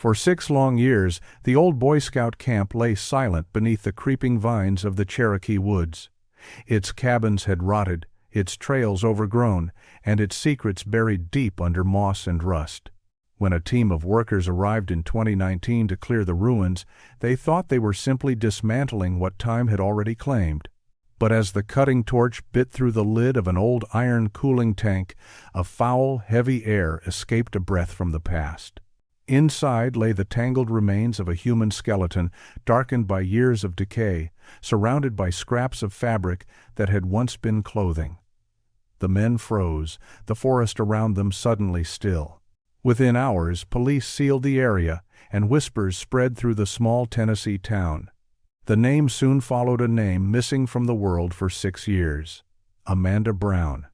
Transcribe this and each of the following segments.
For 6 long years, the old Boy Scout camp lay silent beneath the creeping vines of the Cherokee woods. Its cabins had rotted, its trails overgrown, and its secrets buried deep under moss and rust. When a team of workers arrived in 2019 to clear the ruins, they thought they were simply dismantling what time had already claimed. But as the cutting torch bit through the lid of an old iron cooling tank, a foul, heavy air escaped a breath from the past. Inside lay the tangled remains of a human skeleton, darkened by years of decay, surrounded by scraps of fabric that had once been clothing. The men froze, the forest around them suddenly still. Within hours, police sealed the area, and whispers spread through the small Tennessee town. The name soon followed a name missing from the world for 6 years: Amanda Brown.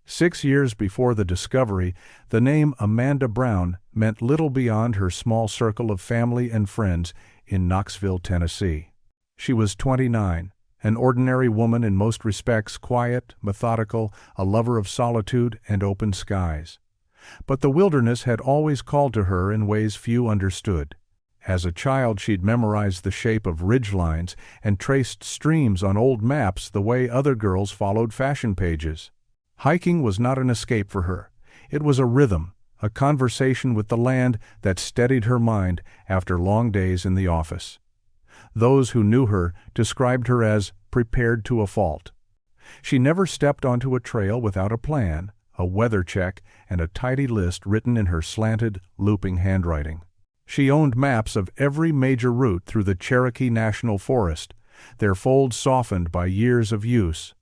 6 years before the discovery, the name Amanda Brown meant little beyond her small circle of family and friends in Knoxville, Tennessee. She was 29, an ordinary woman in most respects, quiet, methodical, a lover of solitude and open skies. But the wilderness had always called to her in ways few understood. As a child, she'd memorized the shape of ridgelines and traced streams on old maps the way other girls followed fashion pages. Hiking was not an escape for her. It was a rhythm, a conversation with the land that steadied her mind after long days in the office. Those who knew her described her as prepared to a fault. She never stepped onto a trail without a plan, a weather check, and a tidy list written in her slanted, looping handwriting. She owned maps of every major route through the Cherokee National Forest, their folds softened by years of use.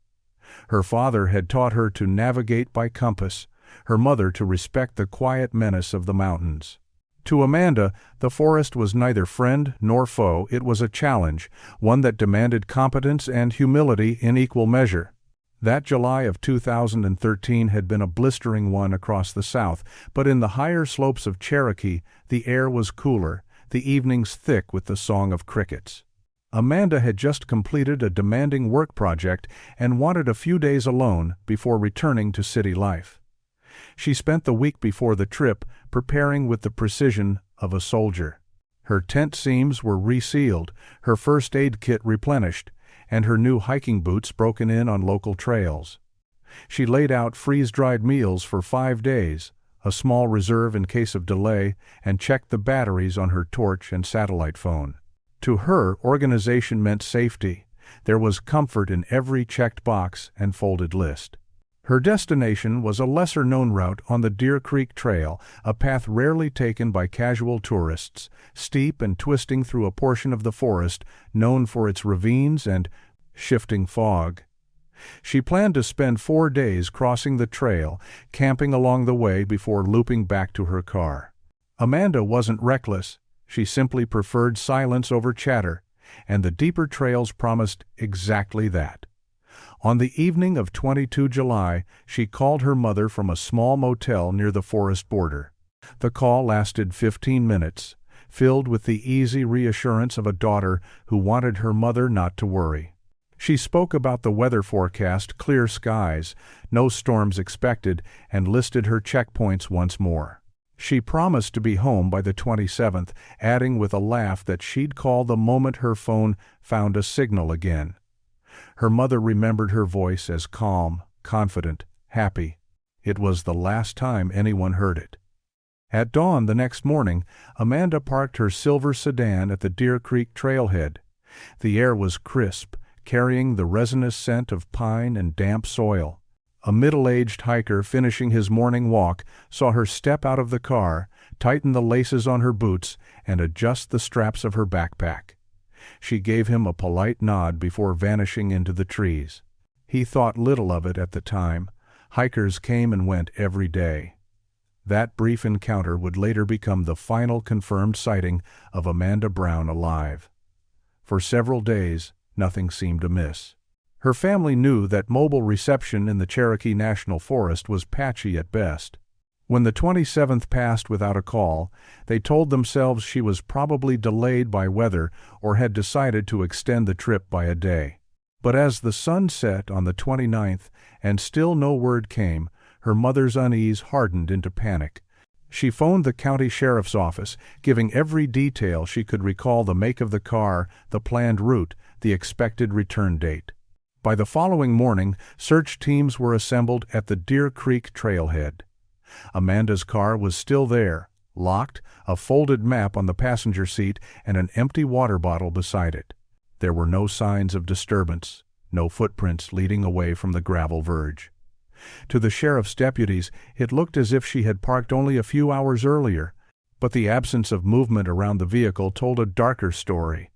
Her father had taught her to navigate by compass, her mother to respect the quiet menace of the mountains. To Amanda, the forest was neither friend nor foe. It was a challenge, one that demanded competence and humility in equal measure. That July of 2013 had been a blistering one across the South, but in the higher slopes of Cherokee, the air was cooler, the evenings thick with the song of crickets. Amanda had just completed a demanding work project and wanted a few days alone before returning to city life. She spent the week before the trip preparing with the precision of a soldier. Her tent seams were resealed, her first aid kit replenished, and her new hiking boots broken in on local trails. She laid out freeze-dried meals for 5 days, a small reserve in case of delay, and checked the batteries on her torch and satellite phone. To her, organization meant safety. There was comfort in every checked box and folded list. Her destination was a lesser-known route on the Deer Creek Trail, a path rarely taken by casual tourists, steep and twisting through a portion of the forest known for its ravines and shifting fog. She planned to spend 4 days crossing the trail, camping along the way before looping back to her car. Amanda wasn't reckless. She simply preferred silence over chatter, and the deeper trails promised exactly that. On the evening of 22 July, she called her mother from a small motel near the forest border. The call lasted 15 minutes, filled with the easy reassurance of a daughter who wanted her mother not to worry. She spoke about the weather forecast, clear skies, no storms expected, and listed her checkpoints once more. She promised to be home by the 27th, adding with a laugh that she'd call the moment her phone found a signal again. Her mother remembered her voice as calm, confident, happy. It was the last time anyone heard it. At dawn the next morning, Amanda parked her silver sedan at the Deer Creek trailhead. The air was crisp, carrying the resinous scent of pine and damp soil. A middle-aged hiker finishing his morning walk saw her step out of the car, tighten the laces on her boots, and adjust the straps of her backpack. She gave him a polite nod before vanishing into the trees. He thought little of it at the time. Hikers came and went every day. That brief encounter would later become the final confirmed sighting of Amanda Brown alive. For several days, nothing seemed amiss. Her family knew that mobile reception in the Cherokee National Forest was patchy at best. When the 27th passed without a call, they told themselves she was probably delayed by weather or had decided to extend the trip by a day. But as the sun set on the 29th and still no word came, her mother's unease hardened into panic. She phoned the county sheriff's office, giving every detail she could recall: the make of the car, the planned route, the expected return date. By the following morning, search teams were assembled at the Deer Creek trailhead. Amanda's car was still there, locked, a folded map on the passenger seat, and an empty water bottle beside it. There were no signs of disturbance, no footprints leading away from the gravel verge. To the sheriff's deputies, it looked as if she had parked only a few hours earlier, but the absence of movement around the vehicle told a darker story.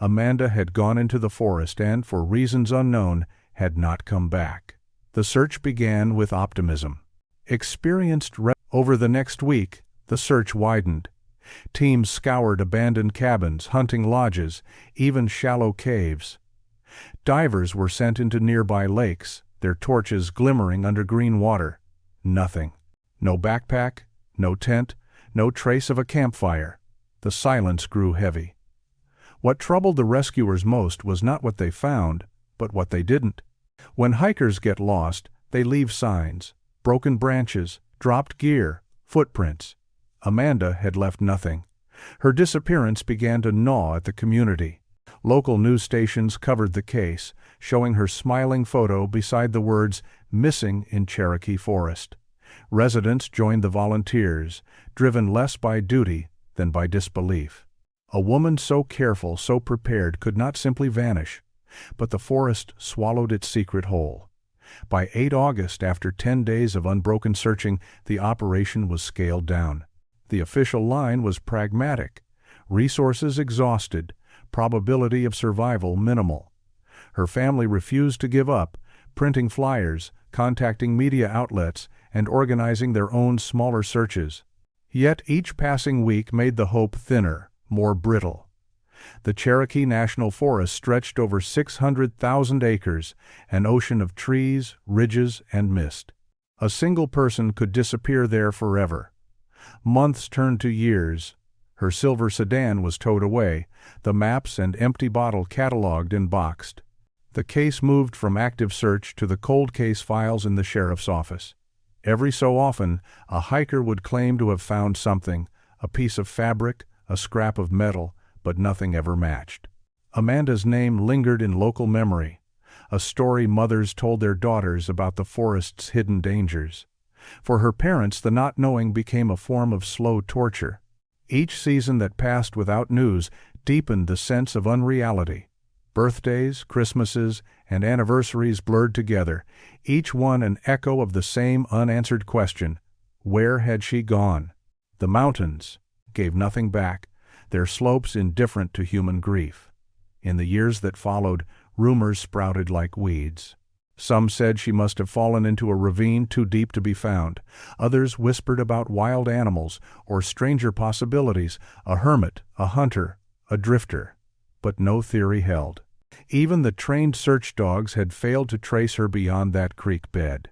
Amanda had gone into the forest and, for reasons unknown, had not come back. The search began with optimism. Over the next week, the search widened. Teams scoured abandoned cabins, hunting lodges, even shallow caves. Divers were sent into nearby lakes, their torches glimmering under green water. Nothing. No backpack, no tent, no trace of a campfire. The silence grew heavy. What troubled the rescuers most was not what they found, but what they didn't. When hikers get lost, they leave signs: broken branches, dropped gear, footprints. Amanda had left nothing. Her disappearance began to gnaw at the community. Local news stations covered the case, showing her smiling photo beside the words "Missing in Cherokee Forest." Residents joined the volunteers, driven less by duty than by disbelief. A woman so careful, so prepared, could not simply vanish, but the forest swallowed its secret whole. By 8 August, after 10 days of unbroken searching, the operation was scaled down. The official line was pragmatic: resources exhausted, probability of survival minimal. Her family refused to give up, printing flyers, contacting media outlets, and organizing their own smaller searches. Yet each passing week made the hope thinner, more brittle. The Cherokee National Forest stretched over 600,000 acres, an ocean of trees, ridges, and mist. A single person could disappear there forever. Months turned to years. Her silver sedan was towed away, the maps and empty bottle cataloged and boxed. The case moved from active search to the cold case files in the sheriff's office. Every so often, a hiker would claim to have found something: a piece of fabric, a scrap of metal, but nothing ever matched. Amanda's name lingered in local memory, a story mothers told their daughters about the forest's hidden dangers. For her parents, the not knowing became a form of slow torture. Each season that passed without news deepened the sense of unreality. Birthdays, Christmases, and anniversaries blurred together, each one an echo of the same unanswered question: where had she gone? The mountains gave nothing back, their slopes indifferent to human grief. In the years that followed, rumors sprouted like weeds. Some said she must have fallen into a ravine too deep to be found. Others whispered about wild animals or stranger possibilities: a hermit, a hunter, a drifter. But no theory held. Even the trained search dogs had failed to trace her beyond that creek bed.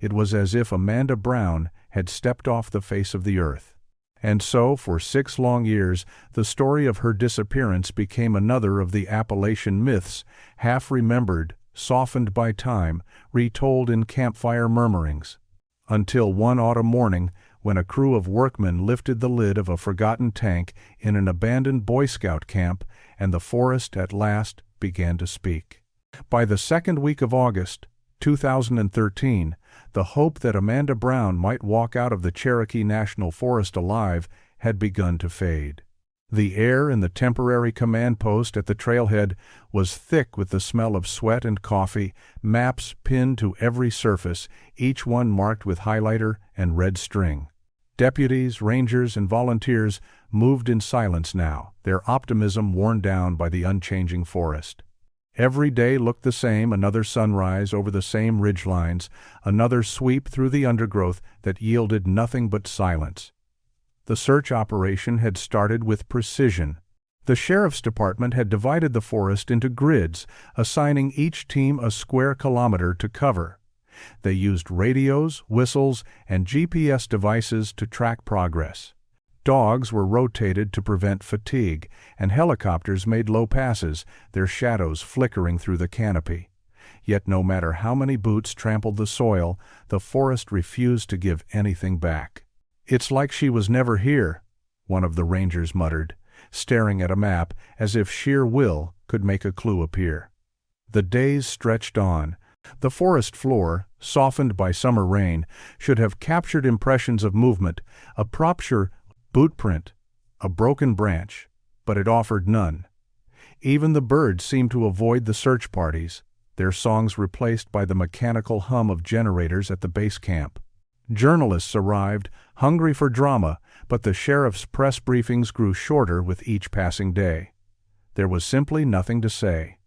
It was as if Amanda Brown had stepped off the face of the earth. And so, for 6 long years, the story of her disappearance became another of the Appalachian myths, half-remembered, softened by time, retold in campfire murmurings. Until one autumn morning, when a crew of workmen lifted the lid of a forgotten tank in an abandoned Boy Scout camp, and the forest at last began to speak. By the second week of August, 2013, the hope that Amanda Brown might walk out of the Cherokee National Forest alive had begun to fade. The air in the temporary command post at the trailhead was thick with the smell of sweat and coffee, maps pinned to every surface, each one marked with highlighter and red string. Deputies, rangers, and volunteers moved in silence now, their optimism worn down by the unchanging forest. Every day looked the same: another sunrise over the same ridgelines, another sweep through the undergrowth that yielded nothing but silence. The search operation had started with precision. The sheriff's department had divided the forest into grids, assigning each team a square kilometer to cover. They used radios, whistles, and GPS devices to track progress. Dogs were rotated to prevent fatigue, and helicopters made low passes, their shadows flickering through the canopy. Yet no matter how many boots trampled the soil, the forest refused to give anything back. "It's like she was never here," one of the rangers muttered, staring at a map as if sheer will could make a clue appear. The days stretched on. The forest floor, softened by summer rain, should have captured impressions of movement, a propture boot print, a broken branch, but it offered none. Even the birds seemed to avoid the search parties, their songs replaced by the mechanical hum of generators at the base camp. Journalists arrived, hungry for drama, but the sheriff's press briefings grew shorter with each passing day. There was simply nothing to say.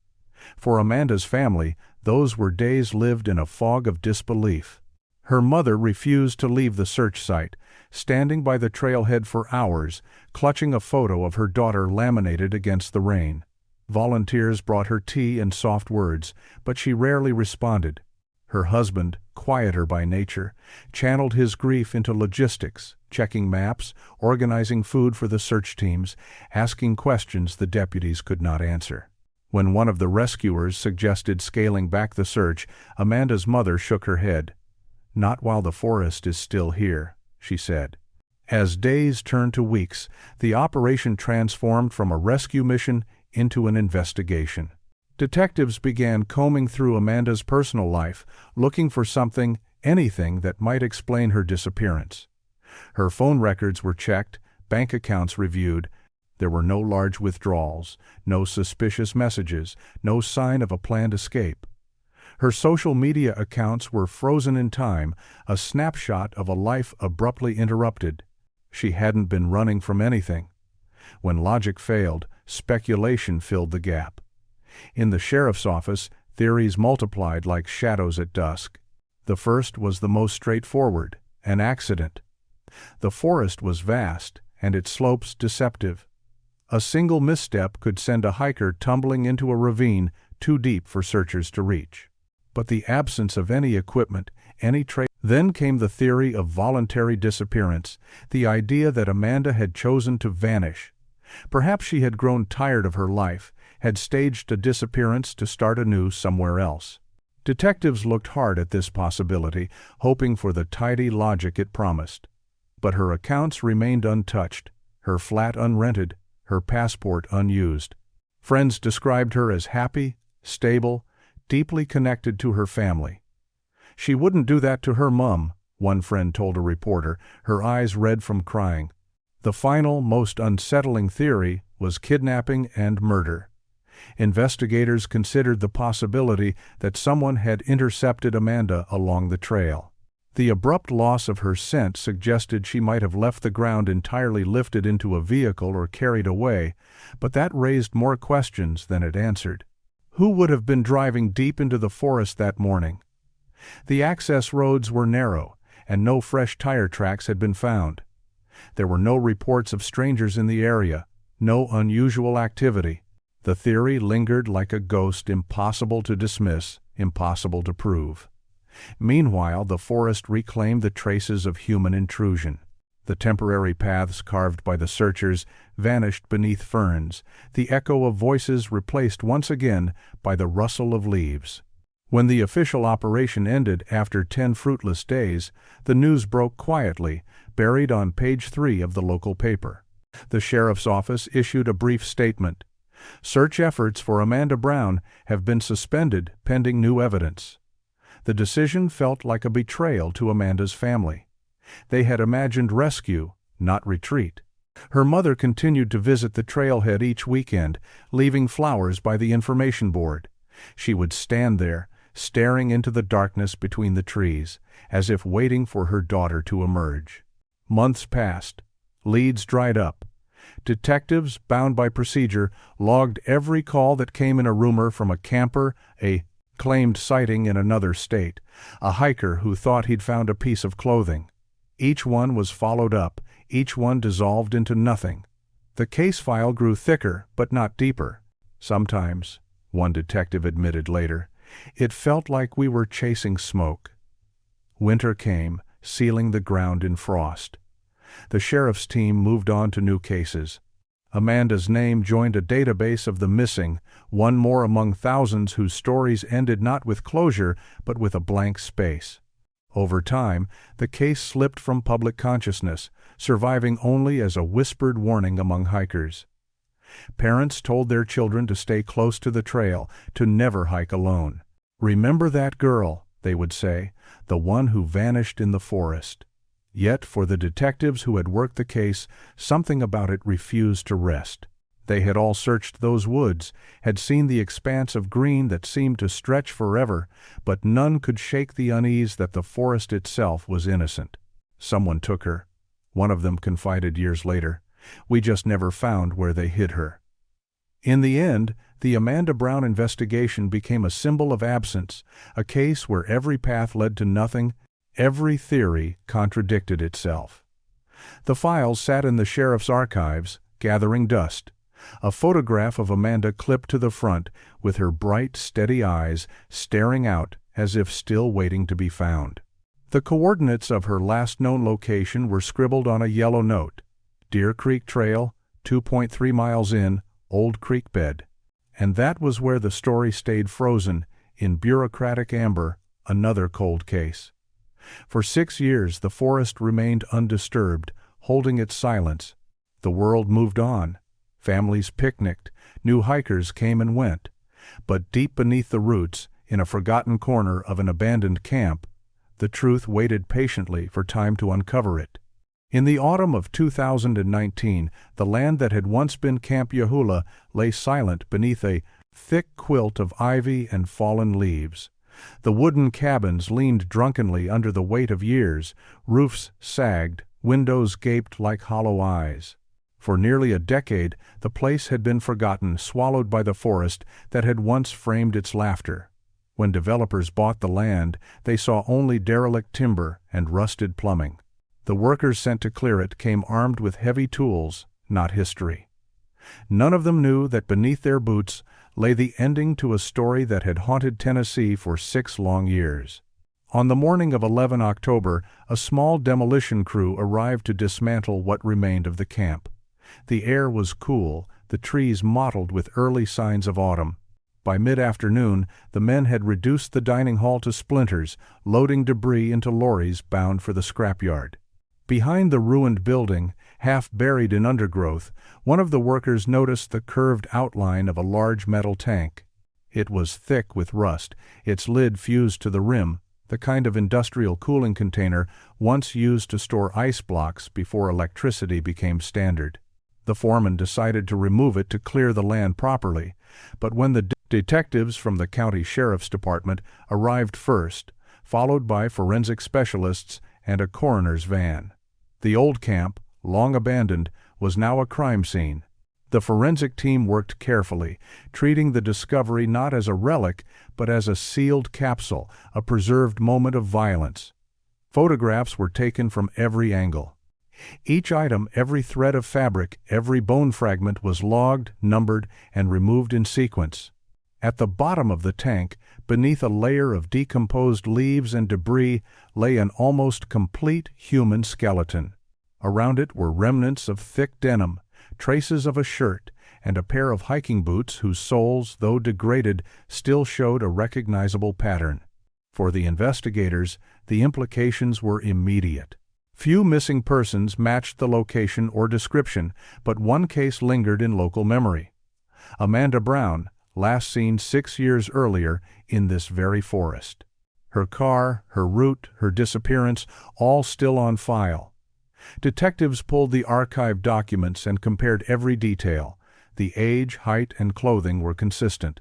For Amanda's family, those were days lived in a fog of disbelief. Her mother refused to leave the search site, standing by the trailhead for hours, clutching a photo of her daughter laminated against the rain. Volunteers brought her tea and soft words, but she rarely responded. Her husband, quieter by nature, channeled his grief into logistics, checking maps, organizing food for the search teams, asking questions the deputies could not answer. When one of the rescuers suggested scaling back the search, Amanda's mother shook her head. "Not while the forest is still here," she said. As days turned to weeks, the operation transformed from a rescue mission into an investigation. Detectives began combing through Amanda's personal life, looking for something, anything that might explain her disappearance. Her phone records were checked, bank accounts reviewed. There were no large withdrawals, no suspicious messages, no sign of a planned escape. Her social media accounts were frozen in time, a snapshot of a life abruptly interrupted. She hadn't been running from anything. When logic failed, speculation filled the gap. In the sheriff's office, theories multiplied like shadows at dusk. The first was the most straightforward: an accident. The forest was vast, and its slopes deceptive. A single misstep could send a hiker tumbling into a ravine too deep for searchers to reach. But the absence of any equipment, any trace. Then came the theory of voluntary disappearance, the idea that Amanda had chosen to vanish. Perhaps she had grown tired of her life, had staged a disappearance to start anew somewhere else. Detectives looked hard at this possibility, hoping for the tidy logic it promised. But her accounts remained untouched, her flat unrented, her passport unused. Friends described her as happy, stable, deeply connected to her family. "She wouldn't do that to her mum," one friend told a reporter, her eyes red from crying. The final, most unsettling theory was kidnapping and murder. Investigators considered the possibility that someone had intercepted Amanda along the trail. The abrupt loss of her scent suggested she might have left the ground entirely lifted into a vehicle or carried away, but that raised more questions than it answered. Who would have been driving deep into the forest that morning? The access roads were narrow, and no fresh tire tracks had been found. There were no reports of strangers in the area, no unusual activity. The theory lingered like a ghost, impossible to dismiss, impossible to prove. Meanwhile, the forest reclaimed the traces of human intrusion. The temporary paths carved by the searchers vanished beneath ferns, the echo of voices replaced once again by the rustle of leaves. When the official operation ended after 10 fruitless days, the news broke quietly, buried on page 3 of the local paper. The sheriff's office issued a brief statement. "Search efforts for Amanda Brown have been suspended pending new evidence." The decision felt like a betrayal to Amanda's family. They had imagined rescue, not retreat. Her mother continued to visit the trailhead each weekend, leaving flowers by the information board. She would stand there, staring into the darkness between the trees, as if waiting for her daughter to emerge. Months passed. Leads dried up. Detectives, bound by procedure, logged every call that came in: a rumor from a camper, a claimed sighting in another state, a hiker who thought he'd found a piece of clothing. Each one was followed up, each one dissolved into nothing. The case file grew thicker, but not deeper. Sometimes, one detective admitted later, it felt like we were chasing smoke. Winter came, sealing the ground in frost. The sheriff's team moved on to new cases. Amanda's name joined a database of the missing, one more among thousands whose stories ended not with closure, but with a blank space. Over time, the case slipped from public consciousness, surviving only as a whispered warning among hikers. Parents told their children to stay close to the trail, to never hike alone. "Remember that girl," they would say, "the one who vanished in the forest." Yet, for the detectives who had worked the case, something about it refused to rest. They had all searched those woods, had seen the expanse of green that seemed to stretch forever, but none could shake the unease that the forest itself was innocent. "Someone took her," one of them confided years later. "We just never found where they hid her." In the end, the Amanda Brown investigation became a symbol of absence, a case where every path led to nothing, every theory contradicted itself. The files sat in the sheriff's archives, gathering dust. A photograph of Amanda clipped to the front, with her bright, steady eyes staring out as if still waiting to be found. The coordinates of her last known location were scribbled on a yellow note: Deer Creek Trail, 2.3 miles in, Old Creek Bed. And that was where the story stayed frozen, in bureaucratic amber, another cold case. For 6 years the forest remained undisturbed, holding its silence. The world moved on. Families picnicked, new hikers came and went. But deep beneath the roots, in a forgotten corner of an abandoned camp, the truth waited patiently for time to uncover it. In the autumn of 2019, the land that had once been Camp Yahula lay silent beneath a thick quilt of ivy and fallen leaves. The wooden cabins leaned drunkenly under the weight of years, roofs sagged, windows gaped like hollow eyes. For nearly a decade, the place had been forgotten, swallowed by the forest that had once framed its laughter. When developers bought the land, they saw only derelict timber and rusted plumbing. The workers sent to clear it came armed with heavy tools, not history. None of them knew that beneath their boots lay the ending to a story that had haunted Tennessee for 6 long years. On the morning of 11 October, a small demolition crew arrived to dismantle what remained of the camp. The air was cool, the trees mottled with early signs of autumn. By mid-afternoon, the men had reduced the dining hall to splinters, loading debris into lorries bound for the scrapyard. Behind the ruined building, half buried in undergrowth, one of the workers noticed the curved outline of a large metal tank. It was thick with rust, its lid fused to the rim, the kind of industrial cooling container once used to store ice blocks before electricity became standard. The foreman decided to remove it to clear the land properly, but when the detectives from the county sheriff's department arrived first, followed by forensic specialists and a coroner's van, the old camp, long abandoned, was now a crime scene. The forensic team worked carefully, treating the discovery not as a relic, but as a sealed capsule, a preserved moment of violence. Photographs were taken from every angle. Each item, every thread of fabric, every bone fragment was logged, numbered, and removed in sequence. At the bottom of the tank, beneath a layer of decomposed leaves and debris, lay an almost complete human skeleton. Around it were remnants of thick denim, traces of a shirt, and a pair of hiking boots whose soles, though degraded, still showed a recognizable pattern. For the investigators, the implications were immediate. Few missing persons matched the location or description, but one case lingered in local memory. Amanda Brown, last seen 6 years earlier in this very forest. Her car, her route, her disappearance, all still on file. Detectives pulled the archived documents and compared every detail. The age, height, and clothing were consistent.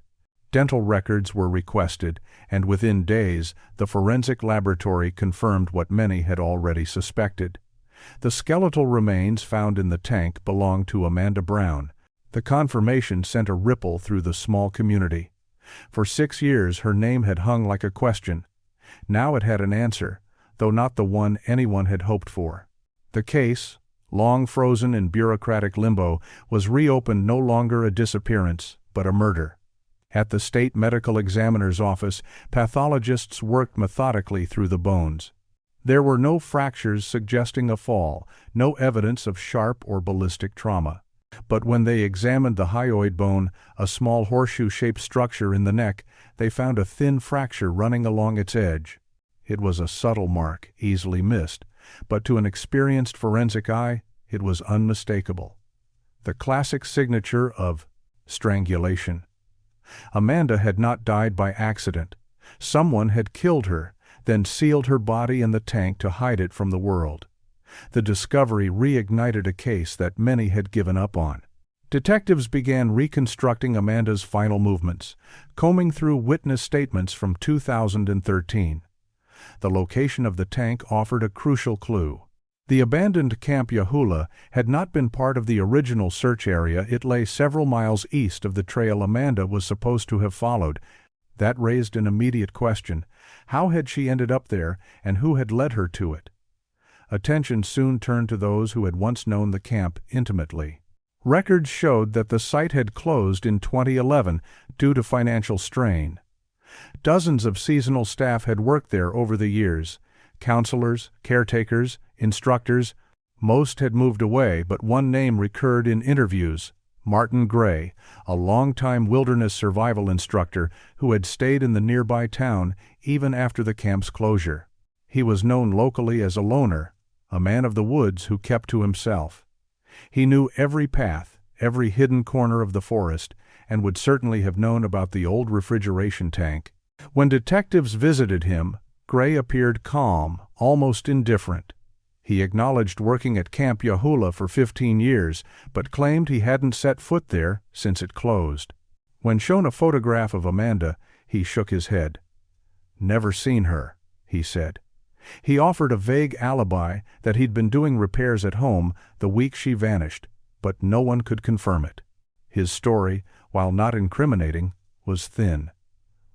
Dental records were requested, and within days, the forensic laboratory confirmed what many had already suspected. The skeletal remains found in the tank belonged to Amanda Brown. The confirmation sent a ripple through the small community. For 6 years her name had hung like a question. Now it had an answer, though not the one anyone had hoped for. The case, long frozen in bureaucratic limbo, was reopened no longer a disappearance, but a murder. At the state medical examiner's office, pathologists worked methodically through the bones. There were no fractures suggesting a fall, no evidence of sharp or ballistic trauma. But when they examined the hyoid bone, a small horseshoe-shaped structure in the neck, they found a thin fracture running along its edge. It was a subtle mark, easily missed, but to an experienced forensic eye, it was unmistakable. The classic signature of strangulation. Amanda had not died by accident. Someone had killed her, then sealed her body in the tank to hide it from the world. The discovery reignited a case that many had given up on. Detectives began reconstructing Amanda's final movements, combing through witness statements from 2013. The location of the tank offered a crucial clue. The abandoned Camp Yahula had not been part of the original search area. It lay several miles east of the trail Amanda was supposed to have followed. That raised an immediate question. How had she ended up there, and who had led her to it? Attention soon turned to those who had once known the camp intimately. Records showed that the site had closed in 2011 due to financial strain. Dozens of seasonal staff had worked there over the years. Counselors, caretakers, instructors. Most had moved away, but one name recurred in interviews: Martin Gray, a longtime wilderness survival instructor who had stayed in the nearby town even after the camp's closure. He was known locally as a loner, a man of the woods who kept to himself. He knew every path, every hidden corner of the forest, and would certainly have known about the old refrigeration tank. When detectives visited him, Gray appeared calm, almost indifferent. He acknowledged working at Camp Yahula for 15 years, but claimed he hadn't set foot there since it closed. When shown a photograph of Amanda, he shook his head. "Never seen her," he said. He offered a vague alibi that he'd been doing repairs at home the week she vanished, but no one could confirm it. His story, while not incriminating, was thin.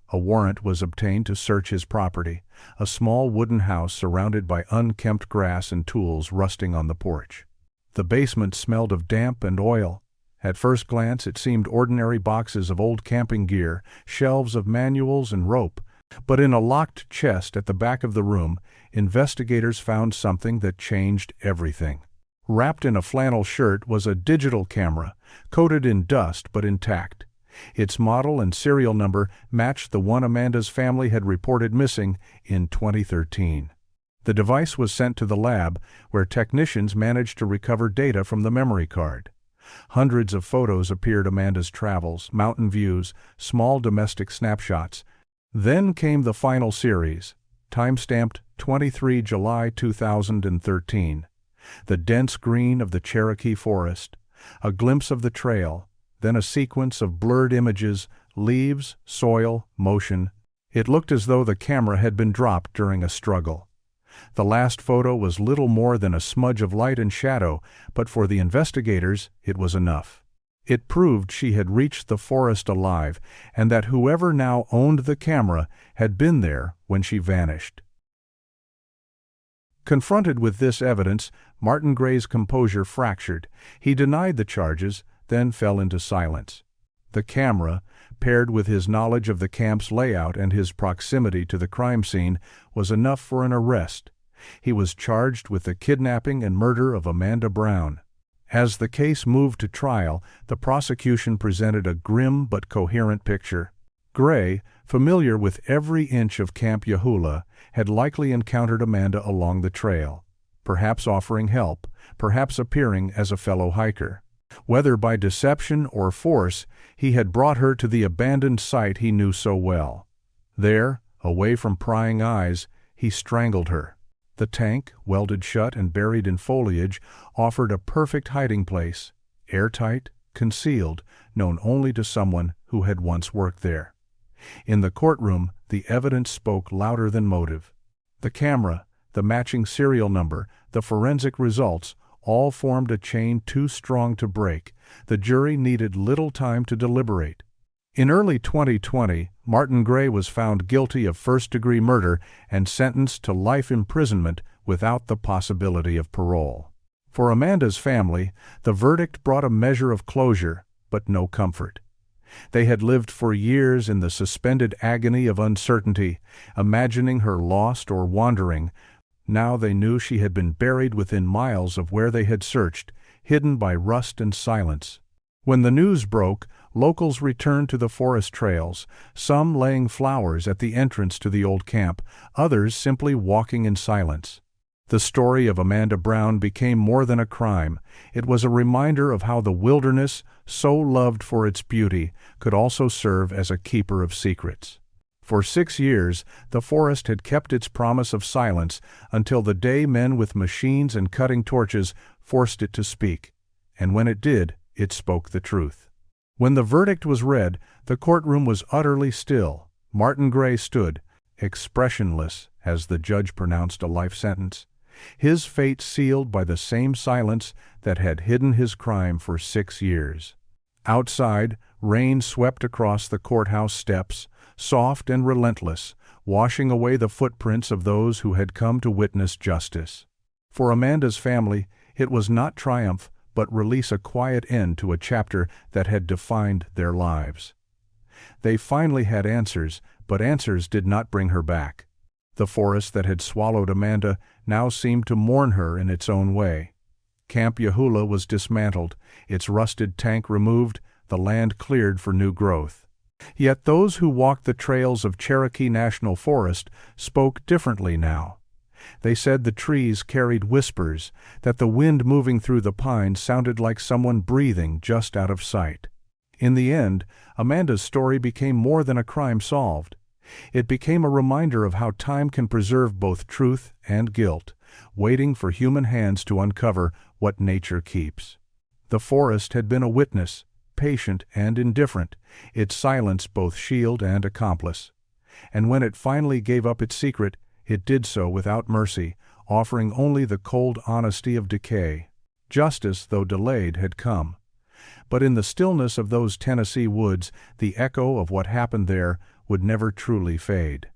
A warrant was obtained to search his property, a small wooden house surrounded by unkempt grass and tools rusting on the porch. The basement smelled of damp and oil. At first glance it seemed ordinary boxes of old camping gear, shelves of manuals and rope, but in a locked chest at the back of the room, investigators found something that changed everything. Wrapped in a flannel shirt was a digital camera, coated in dust but intact. Its model and serial number matched the one Amanda's family had reported missing in 2013. The device was sent to the lab, where technicians managed to recover data from the memory card. Hundreds of photos appeared: Amanda's travels, mountain views, small domestic snapshots. Then came the final series, time-stamped 23 July 2013. The dense green of the Cherokee forest, a glimpse of the trail, then a sequence of blurred images, leaves, soil, motion. It looked as though the camera had been dropped during a struggle. The last photo was little more than a smudge of light and shadow, but for the investigators it was enough. It proved she had reached the forest alive, and that whoever now owned the camera had been there when she vanished. Confronted with this evidence, Martin Gray's composure fractured. He denied the charges, then fell into silence. The camera, paired with his knowledge of the camp's layout and his proximity to the crime scene, was enough for an arrest. He was charged with the kidnapping and murder of Amanda Brown. As the case moved to trial, the prosecution presented a grim but coherent picture. Gray, familiar with every inch of Camp Yahula, had likely encountered Amanda along the trail, perhaps offering help, perhaps appearing as a fellow hiker. Whether by deception or force, he had brought her to the abandoned site he knew so well. There, away from prying eyes, he strangled her. The tank, welded shut and buried in foliage, offered a perfect hiding place, airtight, concealed, known only to someone who had once worked there. In the courtroom, the evidence spoke louder than motive. The camera, the matching serial number, the forensic results, all formed a chain too strong to break. The jury needed little time to deliberate. In early 2020, Martin Gray was found guilty of first-degree murder and sentenced to life imprisonment without the possibility of parole. For Amanda's family, the verdict brought a measure of closure, but no comfort. They had lived for years in the suspended agony of uncertainty, imagining her lost or wandering. Now they knew she had been buried within miles of where they had searched, hidden by rust and silence. When the news broke, locals returned to the forest trails, some laying flowers at the entrance to the old camp, others simply walking in silence. The story of Amanda Brown became more than a crime. It was a reminder of how the wilderness, so loved for its beauty, could also serve as a keeper of secrets. For 6 years, the forest had kept its promise of silence until the day men with machines and cutting torches forced it to speak. And when it did, it spoke the truth. When the verdict was read, the courtroom was utterly still. Martin Gray stood, expressionless, as the judge pronounced a life sentence, his fate sealed by the same silence that had hidden his crime for 6 years. Outside, rain swept across the courthouse steps, soft and relentless, washing away the footprints of those who had come to witness justice. For Amanda's family, it was not triumph, but release, a quiet end to a chapter that had defined their lives. They finally had answers, but answers did not bring her back. The forest that had swallowed Amanda now seemed to mourn her in its own way. Camp Yahula was dismantled, its rusted tank removed, the land cleared for new growth. Yet those who walked the trails of Cherokee National Forest spoke differently now. They said the trees carried whispers, that the wind moving through the pines sounded like someone breathing just out of sight. In the end, Amanda's story became more than a crime solved. It became a reminder of how time can preserve both truth and guilt, waiting for human hands to uncover what nature keeps. The forest had been a witness, patient and indifferent, its silence both shield and accomplice. And when it finally gave up its secret, it did so without mercy, offering only the cold honesty of decay. Justice, though delayed, had come. But in the stillness of those Tennessee woods, the echo of what happened there would never truly fade.